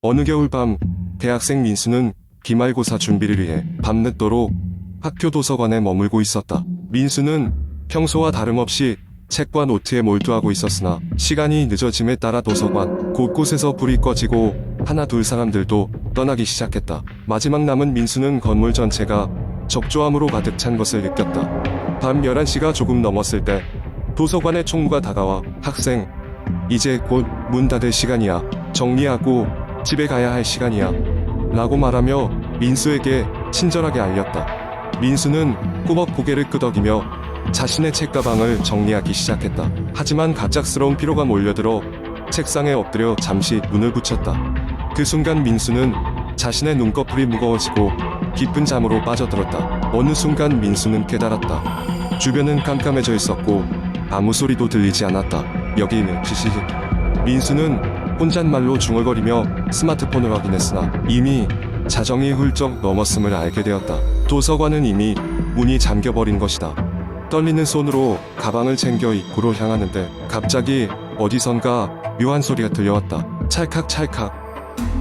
어느 겨울밤 대학생 민수는 기말고사 준비를 위해 밤늦도록 학교 도서관에 머물고 있었다. 민수는 평소와 다름없이 책과 노트에 몰두하고 있었으나 시간이 늦어짐에 따라 도서관 곳곳에서 불이 꺼지고 하나 둘 사람들도 떠나기 시작했다. 마지막 남은 민수는 건물 전체가 적조함으로 가득 찬 것을 느꼈다. 밤 11시가 조금 넘었을 때 도서관의 총무가 다가와 학생, 이제 곧 문 닫을 시간이야. 정리하고 집에 가야 할 시간이야. 라고 말하며 민수에게 친절하게 알렸다. 민수는 꾸벅 고개를 끄덕이며 자신의 책가방을 정리하기 시작했다. 하지만 갑작스러운 피로가 몰려들어 책상에 엎드려 잠시 눈을 붙였다. 그 순간 민수는 자신의 눈꺼풀이 무거워지고 깊은 잠으로 빠져들었다. 어느 순간 민수는 깨달았다. 주변은 깜깜해져 있었고 아무 소리도 들리지 않았다. 여기는 지시. 민수는 혼잣말로 중얼거리며 스마트폰을 확인했으나 이미 자정이 훌쩍 넘었음을 알게 되었다. 도서관은 이미 문이 잠겨버린 것이다. 떨리는 손으로 가방을 챙겨 입구로 향하는데 갑자기 어디선가 묘한 소리가 들려왔다. 찰칵찰칵.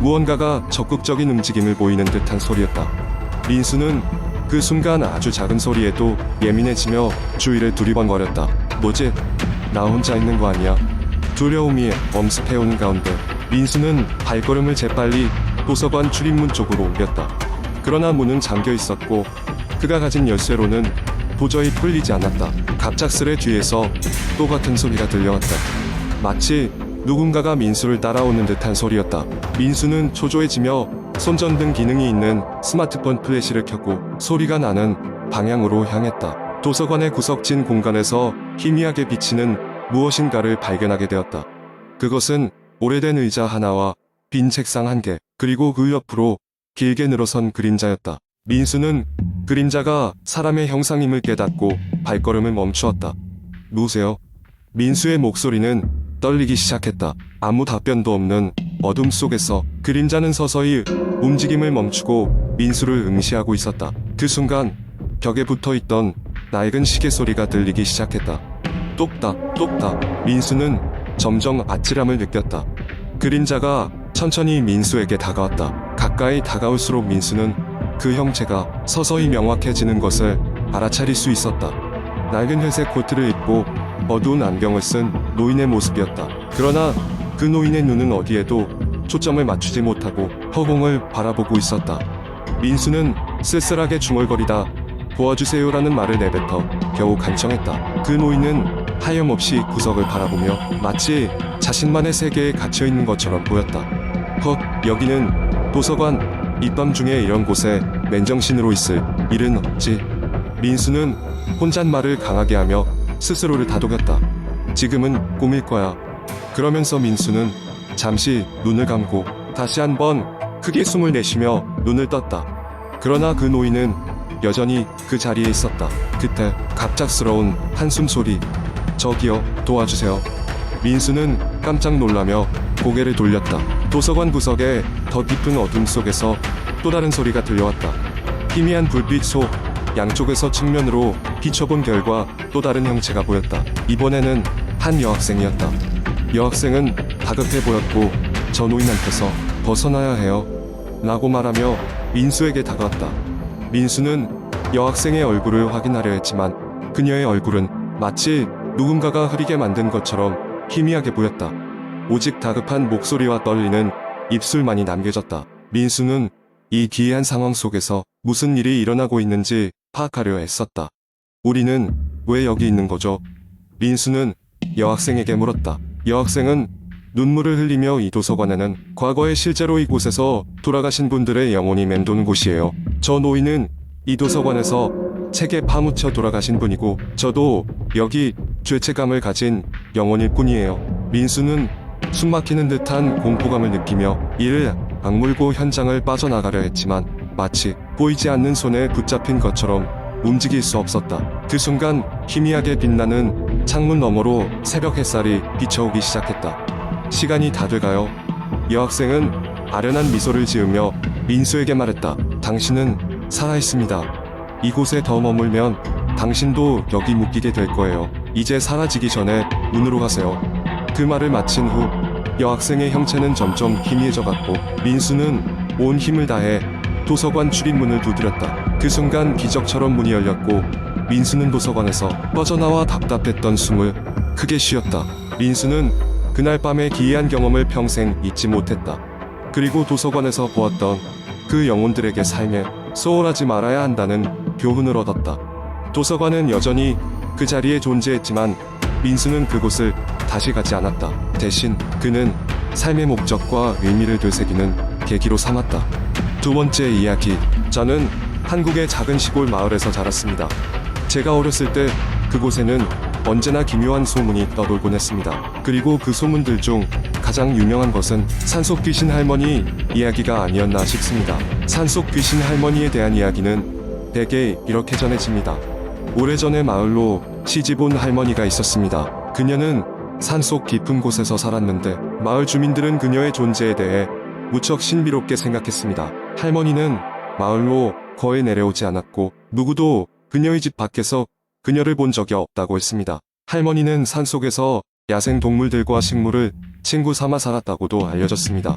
무언가가 적극적인 움직임을 보이는 듯한 소리였다. 민수는 그 순간 아주 작은 소리에도 예민해지며 주위를 두리번거렸다. 뭐지? 나 혼자 있는 거 아니야? 두려움이 엄습해오는 가운데 민수는 발걸음을 재빨리 도서관 출입문 쪽으로 옮겼다. 그러나 문은 잠겨 있었고 그가 가진 열쇠로는 도저히 풀리지 않았다. 갑작스레 뒤에서 또 같은 소리가 들려왔다. 마치 누군가가 민수를 따라오는 듯한 소리였다. 민수는 초조해지며 손전등 기능이 있는 스마트폰 플래시를 켰고 소리가 나는 방향으로 향했다. 도서관의 구석진 공간에서 희미하게 비치는 무엇인가를 발견하게 되었다. 그것은 오래된 의자 하나와 빈 책상 한 개, 그리고 그 옆으로 길게 늘어선 그림자였다. 민수는 그림자가 사람의 형상임을 깨닫고 발걸음을 멈추었다. 누구세요? 민수의 목소리는 떨리기 시작했다. 아무 답변도 없는 어둠 속에서 그림자는 서서히 움직임을 멈추고 민수를 응시하고 있었다. 그 순간 벽에 붙어있던 낡은 시계 소리가 들리기 시작했다. 똑딱 똑딱. 민수는 점점 아찔함을 느꼈다. 그림자가 천천히 민수에게 다가왔다. 가까이 다가올수록 민수는 그 형체가 서서히 명확해지는 것을 알아차릴 수 있었다. 낡은 회색 코트를 입고 어두운 안경을 쓴 노인의 모습이었다. 그러나 그 노인의 눈은 어디에도 초점을 맞추지 못하고 허공을 바라보고 있었다. 민수는 쓸쓸하게 중얼거리다 도와주세요라는 말을 내뱉어 겨우 간청했다. 그 노인은 하염없이 구석을 바라보며 마치 자신만의 세계에 갇혀있는 것처럼 보였다. 헉, 여기는 도서관. 입밤중에 이런 곳에 맨정신으로 있을 일은 없지. 민수는 혼잣말을 강하게 하며 스스로를 다독였다. 지금은 꿈일 거야. 그러면서 민수는 잠시 눈을 감고 다시 한번 크게 숨을 내쉬며 눈을 떴다. 그러나 그 노인은 여전히 그 자리에 있었다. 그때 갑작스러운 한숨 소리. 저기요, 도와주세요. 민수는 깜짝 놀라며 고개를 돌렸다. 도서관 구석에 더 깊은 어둠 속에서 또 다른 소리가 들려왔다. 희미한 불빛 속 양쪽에서 측면으로 비춰본 결과 또 다른 형체가 보였다. 이번에는 한 여학생이었다. 여학생은 다급해 보였고 저 노인한테서 벗어나야 해요. 라고 말하며 민수에게 다가왔다. 민수는 여학생의 얼굴을 확인하려 했지만 그녀의 얼굴은 마치 누군가가 흐리게 만든 것처럼 희미하게 보였다. 오직 다급한 목소리와 떨리는 입술만이 남겨졌다. 민수는 이 기이한 상황 속에서 무슨 일이 일어나고 있는지 파악하려 애썼다. 우리는 왜 여기 있는 거죠? 민수는 여학생에게 물었다. 여학생은 눈물을 흘리며 이 도서관에는 과거에 실제로 이곳에서 돌아가신 분들의 영혼이 맴도는 곳이에요. 저 노인은 이 도서관에서 책에 파묻혀 돌아가신 분이고 저도 여기 죄책감을 가진 영혼일 뿐이에요. 민수는 숨막히는 듯한 공포감을 느끼며 이를 악물고 현장을 빠져나가려 했지만 마치 보이지 않는 손에 붙잡힌 것처럼 움직일 수 없었다. 그 순간 희미하게 빛나는 창문 너머로 새벽 햇살이 비춰오기 시작했다. 시간이 다 돼가요. 여학생은 아련한 미소를 지으며 민수에게 말했다. 당신은 살아있습니다. 이곳에 더 머물면 당신도 여기 묶이게 될 거예요. 이제 사라지기 전에 문으로 가세요. 그 말을 마친 후 여학생의 형체는 점점 희미해져갔고 민수는 온 힘을 다해 도서관 출입문을 두드렸다. 그 순간 기적처럼 문이 열렸고 민수는 도서관에서 빠져나와 답답했던 숨을 크게 쉬었다. 민수는 그날 밤의 기이한 경험을 평생 잊지 못했다. 그리고 도서관에서 보았던 그 영혼들에게 삶에 소홀하지 말아야 한다는 교훈을 얻었다. 도서관은 여전히 그 자리에 존재했지만 민수는 그곳을 다시 가지 않았다. 대신 그는 삶의 목적과 의미를 되새기는 계기로 삼았다. 두 번째 이야기. 저는 한국의 작은 시골 마을에서 자랐습니다. 제가 어렸을 때 그곳에는 언제나 기묘한 소문이 떠돌곤 했습니다. 그리고 그 소문들 중 가장 유명한 것은 산속 귀신 할머니 이야기가 아니었나 싶습니다. 산속 귀신 할머니에 대한 이야기는 대개 이렇게 전해집니다. 오래전에 마을로 시집 온 할머니가 있었습니다. 그녀는 산속 깊은 곳에서 살았는데 마을 주민들은 그녀의 존재에 대해 무척 신비롭게 생각했습니다. 할머니는 마을로 거의 내려오지 않았고 누구도 그녀의 집 밖에서 그녀를 본 적이 없다고 했습니다. 할머니는 산속에서 야생 동물들과 식물을 친구 삼아 살았다고도 알려졌습니다.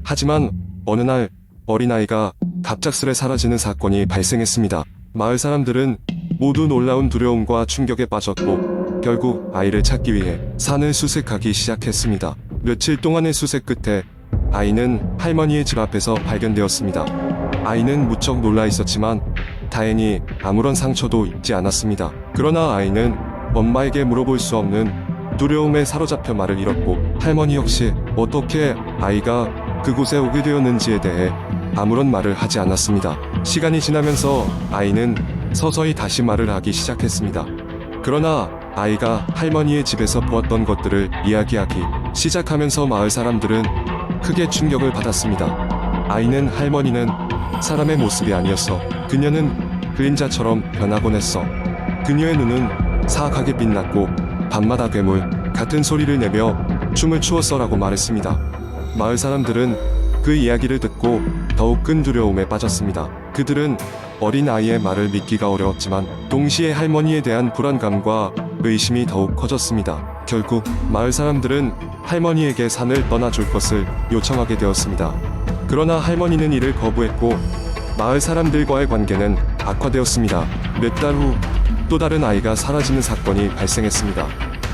하지만 어느 날 어린아이가 갑작스레 사라지는 사건이 발생했습니다. 마을 사람들은 모두 놀라운 두려움과 충격에 빠졌고 결국 아이를 찾기 위해 산을 수색하기 시작했습니다. 며칠 동안의 수색 끝에 아이는 할머니의 집 앞에서 발견되었습니다. 아이는 무척 놀라 있었지만 다행히 아무런 상처도 입지 않았습니다. 그러나 아이는 엄마에게 물어볼 수 없는 두려움에 사로잡혀 말을 잃었고 할머니 역시 어떻게 아이가 그곳에 오게 되었는지에 대해 아무런 말을 하지 않았습니다. 시간이 지나면서 아이는 서서히 다시 말을 하기 시작했습니다. 그러나 아이가 할머니의 집에서 보았던 것들을 이야기하기 시작하면서 마을 사람들은 크게 충격을 받았습니다. 아이는 할머니는 사람의 모습이 아니었어. 그녀는 그림자처럼 변하곤 했어. 그녀의 눈은 사악하게 빛났고 밤마다 괴물 같은 소리를 내며 춤을 추었어라고 말했습니다. 마을 사람들은 그 이야기를 듣고 더욱 큰 두려움에 빠졌습니다. 그들은 어린 아이의 말을 믿기가 어려웠지만 동시에 할머니에 대한 불안감과 의심이 더욱 커졌습니다. 결국 마을 사람들은 할머니에게 산을 떠나줄 것을 요청하게 되었습니다. 그러나 할머니는 이를 거부했고 마을 사람들과의 관계는 악화되었습니다. 몇 달 후 또 다른 아이가 사라지는 사건이 발생했습니다.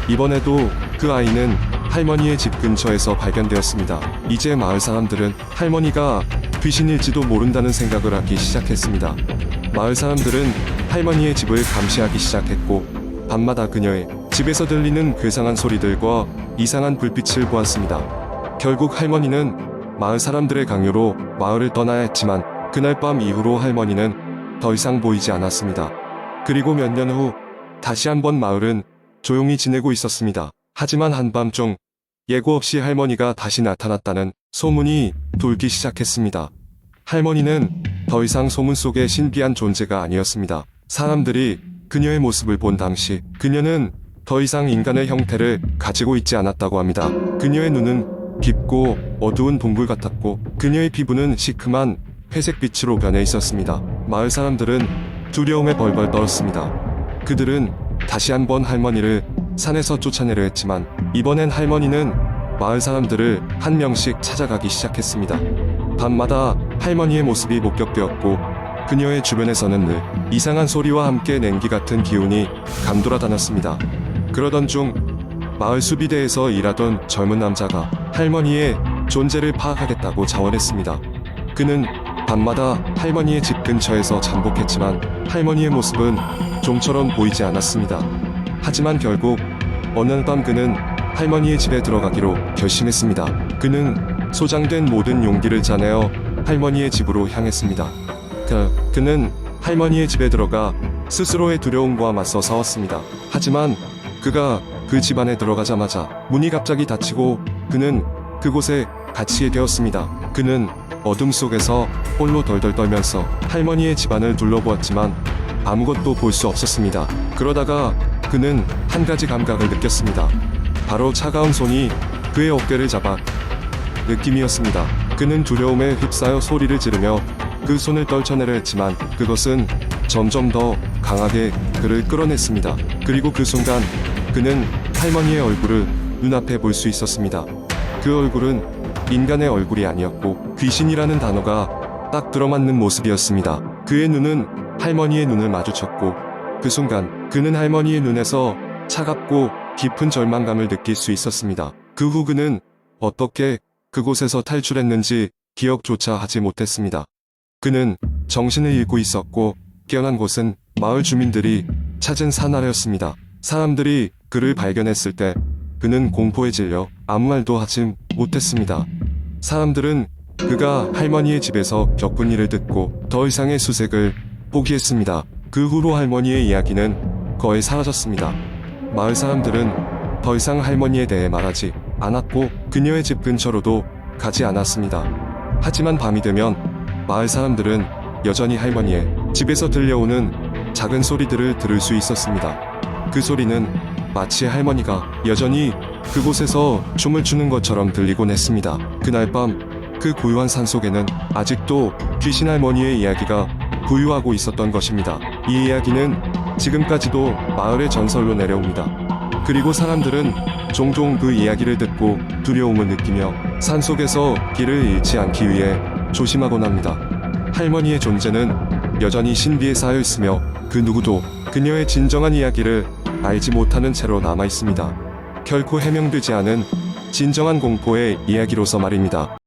이번에도 그 아이는 할머니의 집 근처에서 발견되었습니다. 이제 마을 사람들은 할머니가 귀신일지도 모른다는 생각을 하기 시작했습니다. 마을 사람들은 할머니의 집을 감시하기 시작했고 밤마다 그녀의 집에서 들리는 괴상한 소리들과 이상한 불빛을 보았습니다. 결국 할머니는 마을 사람들의 강요로 마을을 떠나야 했지만 그날 밤 이후로 할머니는 더 이상 보이지 않았습니다. 그리고 몇 년 후 다시 한번 마을은 조용히 지내고 있었습니다. 하지만 한밤중 예고 없이 할머니가 다시 나타났다는 소문이 돌기 시작했습니다. 할머니는 더 이상 소문 속의 신비한 존재가 아니었습니다. 사람들이 그녀의 모습을 본 당시 그녀는 더 이상 인간의 형태를 가지고 있지 않았다고 합니다. 그녀의 눈은 깊고 어두운 동굴 같았고 그녀의 피부는 시큼한 회색빛으로 변해 있었습니다. 마을 사람들은 두려움에 벌벌 떨었습니다. 그들은 다시 한번 할머니를 산에서 쫓아내려 했지만 이번엔 할머니는 마을 사람들을 한 명씩 찾아가기 시작했습니다. 밤마다 할머니의 모습이 목격되었고 그녀의 주변에서는 늘 이상한 소리와 함께 냉기 같은 기운이 감돌아 다녔습니다. 그러던 중 마을 수비대에서 일하던 젊은 남자가 할머니의 존재를 파악하겠다고 자원했습니다. 그는 밤마다 할머니의 집 근처에서 잠복했지만 할머니의 모습은 좀처럼 보이지 않았습니다. 하지만 결국 어느 밤 그는 할머니의 집에 들어가기로 결심했습니다. 그는 소장된 모든 용기를 짜내어 할머니의 집으로 향했습니다. 그는 할머니의 집에 들어가 스스로의 두려움과 맞서 싸웠습니다. 하지만 그가 그 집 안에 들어가자마자 문이 갑자기 닫히고 그는 그곳에 갇히게 되었습니다. 그는 어둠 속에서 홀로 덜덜 떨면서 할머니의 집안을 둘러보았지만 아무것도 볼 수 없었습니다. 그러다가 그는 한 가지 감각을 느꼈습니다. 바로 차가운 손이 그의 어깨를 잡아 느낌이었습니다. 그는 두려움에 휩싸여 소리를 지르며 그 손을 떨쳐내려 했지만 그것은 점점 더 강하게 그를 끌어냈습니다. 그리고 그 순간 그는 할머니의 얼굴을 눈앞에 볼 수 있었습니다. 그 얼굴은 인간의 얼굴이 아니었고 귀신이라는 단어가 딱 들어맞는 모습이었습니다. 그의 눈은 할머니의 눈을 마주쳤고 그 순간 그는 할머니의 눈에서 차갑고 깊은 절망감을 느낄 수 있었습니다. 그 후 그는 어떻게 그곳에서 탈출했는지 기억조차 하지 못했습니다. 그는 정신을 잃고 있었고 깨어난 곳은 마을 주민들이 찾은 산 아래였습니다. 사람들이 그를 발견했을 때 그는 공포에 질려 아무 말도 하지 못했습니다. 사람들은 그가 할머니의 집에서 겪은 일을 듣고 더 이상의 수색을 포기했습니다. 그 후로 할머니의 이야기는 거의 사라졌습니다. 마을 사람들은 더 이상 할머니에 대해 말하지 않았고 그녀의 집 근처로도 가지 않았습니다. 하지만 밤이 되면 마을 사람들은 여전히 할머니의 집에서 들려오는 작은 소리들을 들을 수 있었습니다. 그 소리는 마치 할머니가 여전히 그곳에서 춤을 추는 것처럼 들리곤 했습니다. 그날 밤 그 고요한 산속에는 아직도 귀신 할머니의 이야기가 부유하고 있었던 것입니다. 이 이야기는 지금까지도 마을의 전설로 내려옵니다. 그리고 사람들은 종종 그 이야기를 듣고 두려움을 느끼며 산속에서 길을 잃지 않기 위해 조심하곤 합니다. 할머니의 존재는 여전히 신비에 쌓여 있으며 그 누구도 그녀의 진정한 이야기를 알지 못하는 채로 남아 있습니다. 결코 해명되지 않은 진정한 공포의 이야기로서 말입니다.